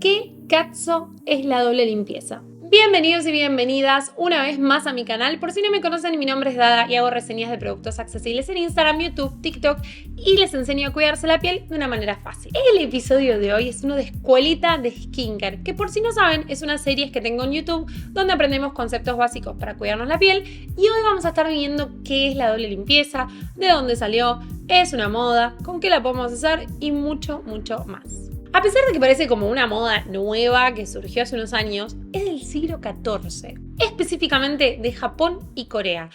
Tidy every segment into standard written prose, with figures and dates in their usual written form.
¿Qué cazzo es la doble limpieza? Bienvenidos y bienvenidas una vez más a mi canal. Por si no me conocen, mi nombre es Dada y hago reseñas de productos accesibles en Instagram, YouTube, TikTok y les enseño a cuidarse la piel de una manera fácil. El episodio de hoy es uno de Escuelita de Skincare, que por si no saben es una serie que tengo en YouTube donde aprendemos conceptos básicos para cuidarnos la piel y hoy vamos a estar viendo qué es la doble limpieza, de dónde salió, es una moda, con qué la podemos hacer y mucho más. A pesar de que parece como una moda nueva que surgió hace unos años, es del siglo XIV, específicamente de Japón y Corea,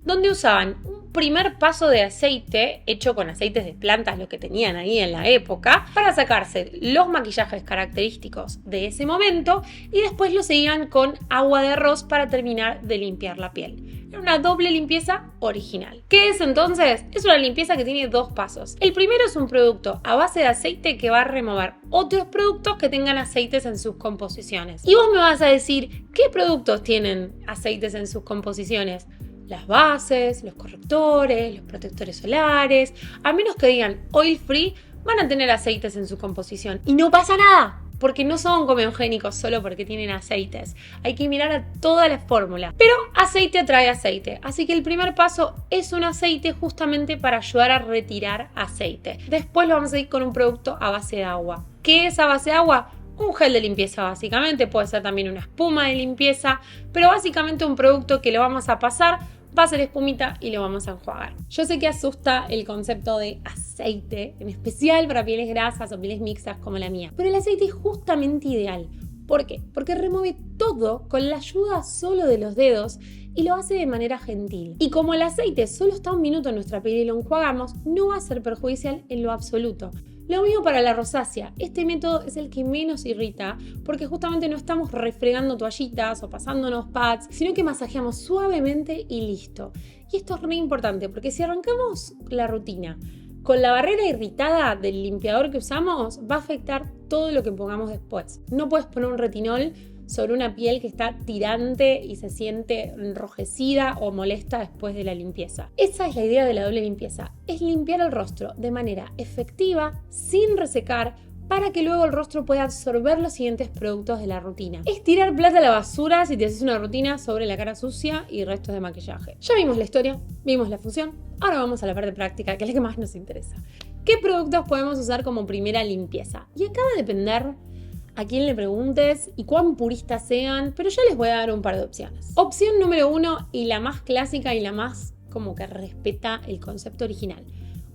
donde usaban un primer paso de aceite, hecho con aceites de plantas, lo que tenían ahí en la época, para sacarse los maquillajes característicos de ese momento y después lo seguían con agua de arroz para terminar de limpiar la piel. Era una doble limpieza original. ¿Qué es entonces? Es una limpieza que tiene dos pasos. El primero es un producto a base de aceite que va a remover otros productos que tengan aceites en sus composiciones. Y vos me vas a decir, ¿qué productos tienen aceites en sus composiciones? Las bases, los correctores, los protectores solares. A menos que digan oil free, van a tener aceites en su composición. Y no pasa nada, porque no son comedogénicos solo porque tienen aceites. Hay que mirar a toda la fórmula. Pero aceite atrae aceite. Así que el primer paso es un aceite justamente para ayudar a retirar aceite. Después lo vamos a ir con un producto a base de agua. ¿Qué es a base de agua? Un gel de limpieza básicamente. Puede ser también una espuma de limpieza. Pero básicamente un producto que lo vamos a pasar, va a ser espumita y lo vamos a enjuagar. Yo sé que asusta el concepto de aceite, en especial para pieles grasas o pieles mixtas como la mía. Pero el aceite es justamente ideal. ¿Por qué? Porque remueve todo con la ayuda solo de los dedos y lo hace de manera gentil. Y como el aceite solo está un minuto en nuestra piel y lo enjuagamos, no va a ser perjudicial en lo absoluto. Lo mismo para la rosácea. Este método es el que menos irrita porque justamente no estamos refregando toallitas o pasándonos pads, sino que masajeamos suavemente y listo. Y esto es re importante porque si arrancamos la rutina con la barrera irritada del limpiador que usamos, va a afectar todo lo que pongamos después. No puedes poner un retinol sobre una piel que está tirante y se siente enrojecida o molesta después de la limpieza. Esa es la idea de la doble limpieza, es limpiar el rostro de manera efectiva, sin resecar, para que luego el rostro pueda absorber los siguientes productos de la rutina. Es tirar plata a la basura si te haces una rutina sobre la cara sucia y restos de maquillaje. Ya vimos la historia, vimos la función, ahora vamos a la parte práctica, que es la que más nos interesa. ¿Qué productos podemos usar como primera limpieza? Y acá va a depender a quién le preguntes y cuán puristas sean, pero yo les voy a dar un par de opciones. Opción número 1 y la más clásica y la más como que respeta el concepto original.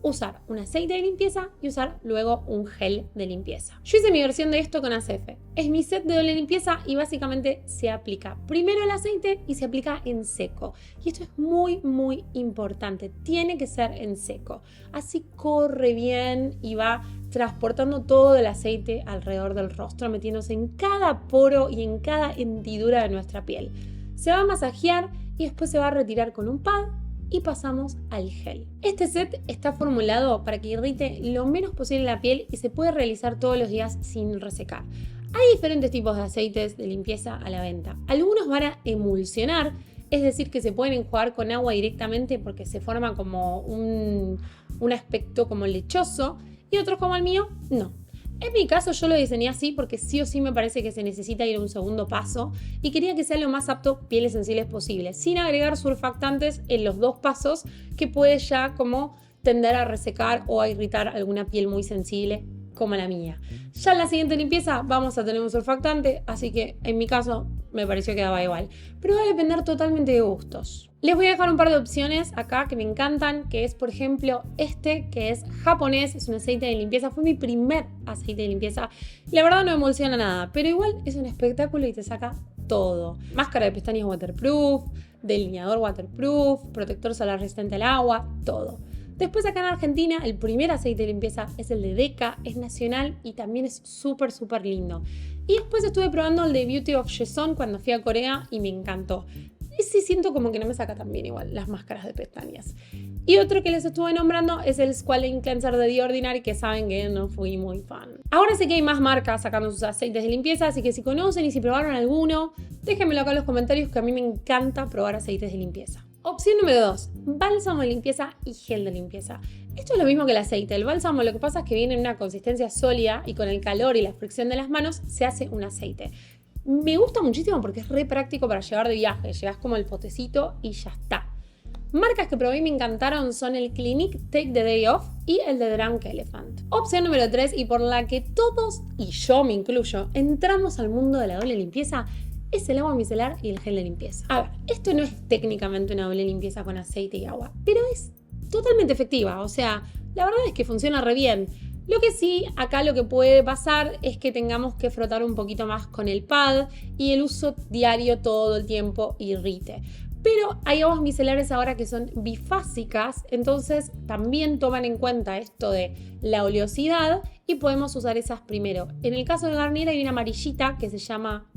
Usar un aceite de limpieza y usar luego un gel de limpieza. Yo hice mi versión de esto con ACF. Es mi set de doble limpieza y básicamente se aplica primero el aceite y se aplica en seco. Y esto es muy importante. Tiene que ser en seco. Así corre bien y va transportando todo el aceite alrededor del rostro, metiéndose en cada poro y en cada hendidura de nuestra piel. Se va a masajear y después se va a retirar con un pad y pasamos al gel. Este set está formulado para que irrite lo menos posible la piel y se puede realizar todos los días sin resecar. Hay diferentes tipos de aceites de limpieza a la venta. Algunos van a emulsionar, es decir, que se pueden enjuagar con agua directamente porque se forma como un aspecto como lechoso, y otros como el mío, no. En mi caso yo lo diseñé así porque sí o sí me parece que se necesita ir a un segundo paso y quería que sea lo más apto pieles sensibles posible, sin agregar surfactantes en los dos pasos que puede ya como tender a resecar o a irritar alguna piel muy sensible como la mía. Ya en la siguiente limpieza vamos a tener un surfactante, así que en mi caso me pareció que daba igual. Pero va a depender totalmente de gustos. Les voy a dejar un par de opciones acá que me encantan, que es por ejemplo este, que es japonés, es un aceite de limpieza, fue mi primer aceite de limpieza. La verdad no emulsiona nada, pero igual es un espectáculo y te saca todo. Máscara de pestañas waterproof, delineador waterproof, protector solar resistente al agua, todo. Después acá en Argentina el primer aceite de limpieza es el de Deca, es nacional y también es súper lindo. Y después estuve probando el de Beauty of Joseon cuando fui a Corea y me encantó. Y sí siento como que no me saca tan bien igual las máscaras de pestañas. Y otro que les estuve nombrando es el Squalane Cleanser de The Ordinary, que saben que no fui muy fan. Ahora sé que hay más marcas sacando sus aceites de limpieza, así que si conocen y si probaron alguno, déjenmelo acá en los comentarios, que a mí me encanta probar aceites de limpieza. Opción número 2, bálsamo de limpieza y gel de limpieza. Esto es lo mismo que el aceite. El bálsamo lo que pasa es que viene en una consistencia sólida y con el calor y la fricción de las manos se hace un aceite. Me gusta muchísimo porque es re práctico para llevar de viaje. Llevas como el potecito y ya está. Marcas que probé y me encantaron son el Clinique Take the Day Off y el de Drunk Elephant. Opción número 3, y por la que todos, y yo me incluyo, entramos al mundo de la doble limpieza, es el agua micelar y el gel de limpieza. A ver, esto no es técnicamente una doble limpieza con aceite y agua, pero es totalmente efectiva. O sea, la verdad es que funciona re bien. Lo que sí, acá lo que puede pasar es que tengamos que frotar un poquito más con el pad y el uso diario todo el tiempo irrite. Pero hay aguas micelares ahora que son bifásicas, entonces también toman en cuenta esto de la oleosidad y podemos usar esas primero. En el caso de Garnier hay una amarillita que se llama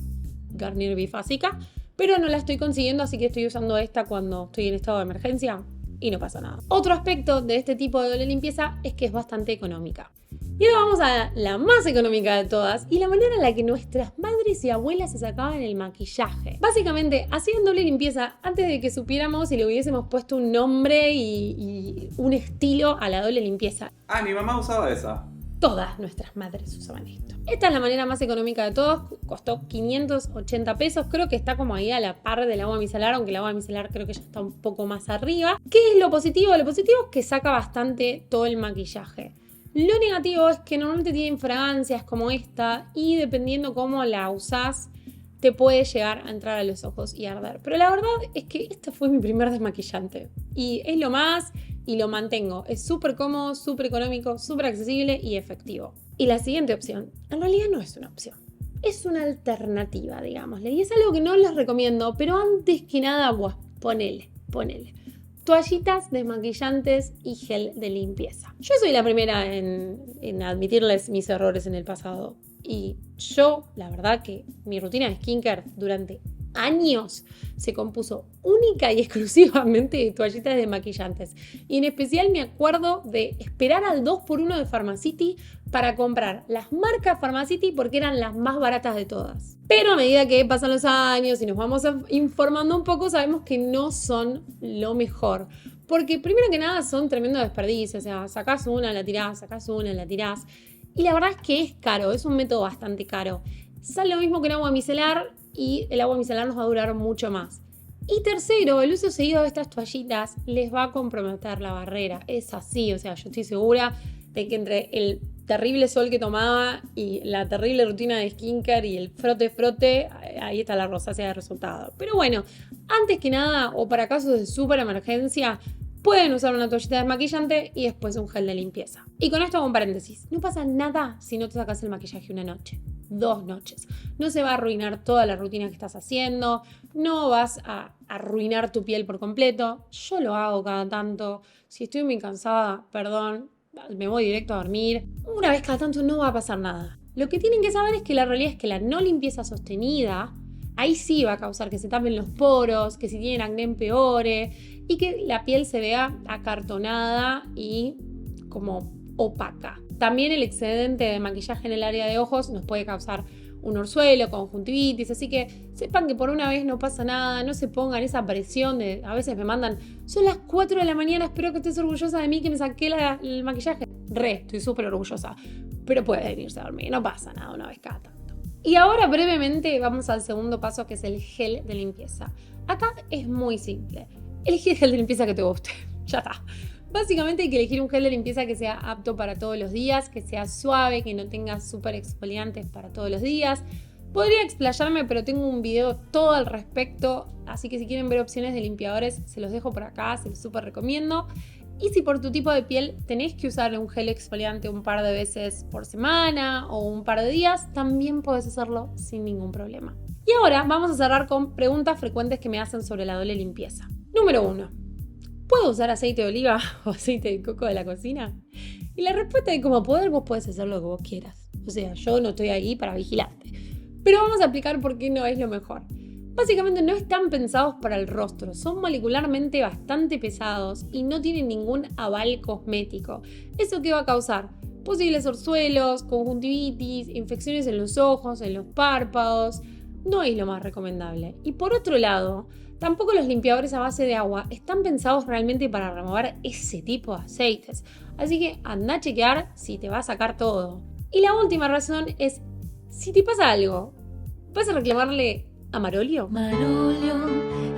Garnier bifásica, pero no la estoy consiguiendo, así que estoy usando esta cuando estoy en estado de emergencia y no pasa nada. Otro aspecto de este tipo de doble limpieza es que es bastante económica. Y ahora vamos a la más económica de todas y la manera en la que nuestras madres y abuelas se sacaban el maquillaje. Básicamente, hacían doble limpieza antes de que supiéramos y le hubiésemos puesto un nombre y un estilo a la doble limpieza. Ah, mi mamá usaba esa. Todas nuestras madres usaban esto. Esta es la manera más económica de todos, costó 580 pesos, creo que está como ahí a la par del agua micelar, aunque el agua micelar creo que ya está un poco más arriba. ¿Qué es lo positivo? Lo positivo es que saca bastante todo el maquillaje. Lo negativo es que normalmente tienen fragancias como esta y dependiendo cómo la usás, te puede llegar a entrar a los ojos y arder. Pero la verdad es que este fue mi primer desmaquillante y es lo más y lo mantengo. Es súper cómodo, súper económico, súper accesible y efectivo. Y la siguiente opción, en realidad no es una opción. Es una alternativa, digámosle. Y es algo que no les recomiendo, pero antes que nada, ponele. Toallitas, desmaquillantes y gel de limpieza. Yo soy la primera en admitirles mis errores en el pasado. Y yo, la verdad que mi rutina de skincare durante años se compuso única y exclusivamente de toallitas desmaquillantes. Y en especial me acuerdo de esperar al 2x1 de Pharmacity para comprar las marcas Pharmacity porque eran las más baratas de todas. Pero a medida que pasan los años y nos vamos informando un poco, sabemos que no son lo mejor. Porque primero que nada son tremendo desperdicio. O sea, sacás una, la tirás, sacás una, la tirás. Y la verdad es que es caro, es un método bastante caro. Sale lo mismo que el agua micelar y el agua micelar nos va a durar mucho más. Y tercero, el uso seguido de estas toallitas les va a comprometer la barrera. Es así, o sea, yo estoy segura de que entre el terrible sol que tomaba y la terrible rutina de skincare y el frote, ahí está la rosácea de resultado. Pero bueno, antes que nada, o para casos de súper emergencia, pueden usar una toallita desmaquillante y después un gel de limpieza. Y con esto hago un paréntesis. No pasa nada si no te sacas el maquillaje una noche, 2 noches. No se va a arruinar toda la rutina que estás haciendo, no vas a arruinar tu piel por completo. Yo lo hago cada tanto. Si estoy muy cansada, perdón, me voy directo a dormir. Una vez cada tanto no va a pasar nada. Lo que tienen que saber es que la realidad es que la no limpieza sostenida, ahí sí va a causar que se tapen los poros, que si tienen acné empeore y que la piel se vea acartonada y como opaca. También el excedente de maquillaje en el área de ojos nos puede causar un orzuelo, conjuntivitis, así que sepan que por una vez no pasa nada, no se pongan esa presión de, a veces me mandan, son las 4 de la mañana, espero que estés orgullosa de mí que me saqué el maquillaje. Estoy súper orgullosa, pero pueden irse a dormir, no pasa nada una vez cada tanto. Y ahora brevemente vamos al segundo paso, que es el gel de limpieza. Acá es muy simple, elegí el gel de limpieza que te guste, ya está. Básicamente hay que elegir un gel de limpieza que sea apto para todos los días, que sea suave, que no tenga súper exfoliantes para todos los días. Podría explayarme, pero tengo un video todo al respecto, así que si quieren ver opciones de limpiadores, se los dejo por acá, se los súper recomiendo. Y si por tu tipo de piel tenés que usar un gel exfoliante un par de veces por semana o un par de días, también podés hacerlo sin ningún problema. Y ahora vamos a cerrar con preguntas frecuentes que me hacen sobre la doble limpieza. Número 1. ¿Puedo usar aceite de oliva o aceite de coco de la cocina? Y la respuesta es como poder, vos podés hacer lo que vos quieras. O sea, yo no estoy ahí para vigilarte. Pero vamos a explicar por qué no es lo mejor. Básicamente no están pensados para el rostro, son molecularmente bastante pesados y no tienen ningún aval cosmético. ¿Eso qué va a causar? Posibles orzuelos, conjuntivitis, infecciones en los ojos, en los párpados, no es lo más recomendable. Y por otro lado, tampoco los limpiadores a base de agua están pensados realmente para remover ese tipo de aceites. Así que anda a chequear si te va a sacar todo. Y la última razón es, si te pasa algo, ¿vas a reclamarle a Marolio? Marolio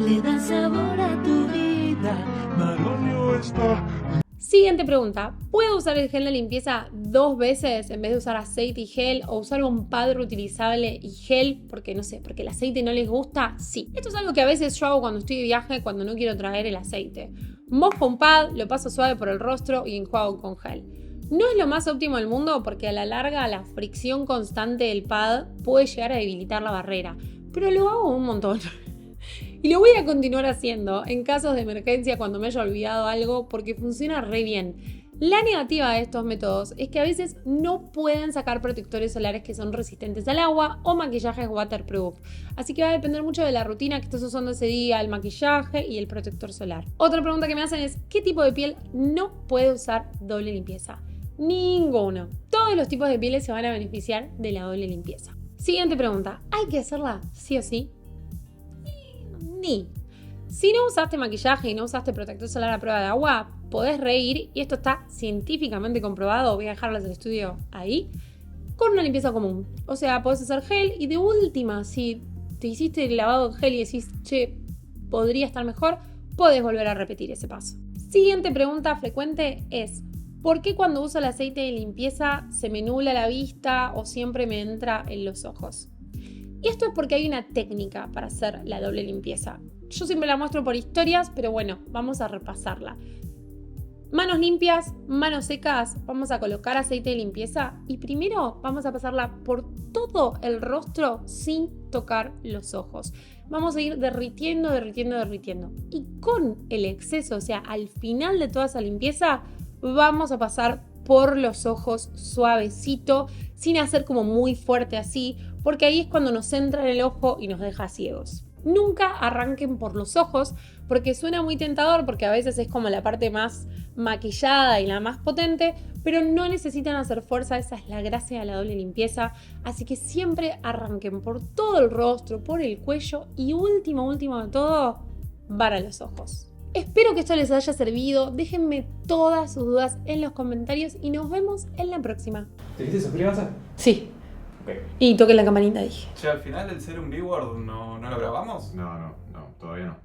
le da sabor a tu vida. Marolio está. Siguiente pregunta. ¿Puedo usar el gel de limpieza 2 veces en vez de usar aceite y gel? ¿O usar un pad reutilizable y gel? Porque no sé, porque el aceite no les gusta. Sí. Esto es algo que a veces yo hago cuando estoy de viaje, cuando no quiero traer el aceite. Mojo un pad, lo paso suave por el rostro y enjuago con gel. No es lo más óptimo del mundo porque a la larga la fricción constante del pad puede llegar a debilitar la barrera. Pero lo hago un montón. Y lo voy a continuar haciendo en casos de emergencia cuando me haya olvidado algo porque funciona re bien. La negativa de estos métodos es que a veces no pueden sacar protectores solares que son resistentes al agua o maquillajes waterproof. Así que va a depender mucho de la rutina que estés usando ese día, el maquillaje y el protector solar. Otra pregunta que me hacen es, ¿qué tipo de piel no puede usar doble limpieza? Ninguno. Todos los tipos de pieles se van a beneficiar de la doble limpieza. Siguiente pregunta, ¿hay que hacerla sí o sí? Ni. Si no usaste maquillaje y no usaste protector solar a prueba de agua, podés reír, y esto está científicamente comprobado, voy a dejarles el estudio ahí, con una limpieza común. O sea, podés hacer gel y de última, si te hiciste el lavado en gel y decís, che, podría estar mejor, podés volver a repetir ese paso. Siguiente pregunta frecuente es, ¿por qué cuando uso el aceite de limpieza se me nubla la vista o siempre me entra en los ojos? Y esto es porque hay una técnica para hacer la doble limpieza. Yo siempre la muestro por historias, pero bueno, vamos a repasarla. Manos limpias, manos secas, vamos a colocar aceite de limpieza y primero vamos a pasarla por todo el rostro sin tocar los ojos. Vamos a ir derritiendo. Y con el exceso, o sea, al final de toda esa limpieza, vamos a pasar por los ojos suavecito, sin hacer como muy fuerte así, porque ahí es cuando nos entra en el ojo y nos deja ciegos. Nunca arranquen por los ojos, porque suena muy tentador, porque a veces es como la parte más maquillada y la más potente, pero no necesitan hacer fuerza, esa es la gracia de la doble limpieza, así que siempre arranquen por todo el rostro, por el cuello y último de todo, para los ojos. Espero que esto les haya servido, déjenme todas sus dudas en los comentarios y nos vemos en la próxima. ¿Te viste suscríbanse? Sí. Ok. Y toquen la campanita, dije. Che, al final el Serum B-Word no lo grabamos. No, todavía no.